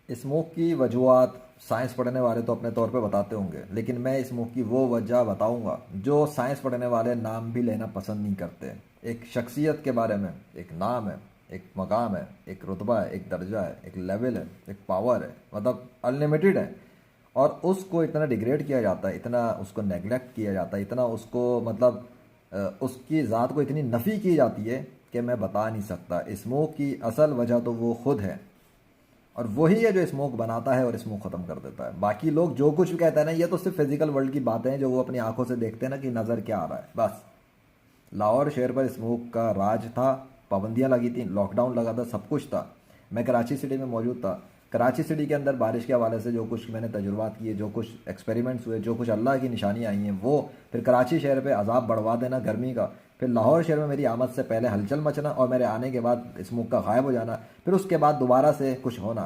Smoke کی وجوہات science پڑھنے والے تو اپنے طور پہ بتاتے ہوں گے، لیکن میں اسموک کی وہ وجہ بتاؤں گا جو سائنس پڑھنے والے نام بھی لینا پسند نہیں کرتے۔ ایک شخصیت کے بارے میں ایک نام ہے، ایک مقام ہے، ایک رتبہ ہے، ایک درجہ ہے، ایک لیول ہے، ایک پاور ہے، مطلب انلیمیٹڈ ہے، اور اس کو اتنا ڈیگریڈ کیا جاتا ہے، اتنا اس کو نیگلیکٹ کیا جاتا ہے، اتنا اس کو مطلب اس کی ذات کو اتنی نفی کی جاتی ہے کہ میں بتا نہیں سکتا۔ اسموک کی اصل وجہ تو وہ خود ہے، اور وہی ہے جو اسموک بناتا ہے اور اسموک ختم کر دیتا ہے۔ باقی لوگ جو کچھ بھی کہتے ہیں نا، یہ تو صرف فزیکل ورلڈ کی باتیں ہیں جو وہ اپنی آنکھوں سے دیکھتے ہیں نا کہ نظر کیا آ رہا ہے، بس۔ لاہور شہر پر اسموک کا راج تھا، پابندیاں لگی تھیں، لاک ڈاؤن لگا تھا، سب کچھ تھا۔ میں کراچی سٹی میں موجود تھا۔ کراچی سٹی کے اندر بارش کے حوالے سے جو کچھ میں نے تجربات کیے، جو کچھ ایکسپیریمنٹس ہوئے، جو کچھ اللہ کی نشانیاں آئی ہیں، وہ پھر کراچی شہر پہ عذاب بڑھوا دینا گرمی کا، پھر لاہور شہر میں میری آمد سے پہلے ہلچل مچنا، اور میرے آنے کے بعد اسموک کا غائب ہو جانا، پھر اس کے بعد دوبارہ سے کچھ ہونا۔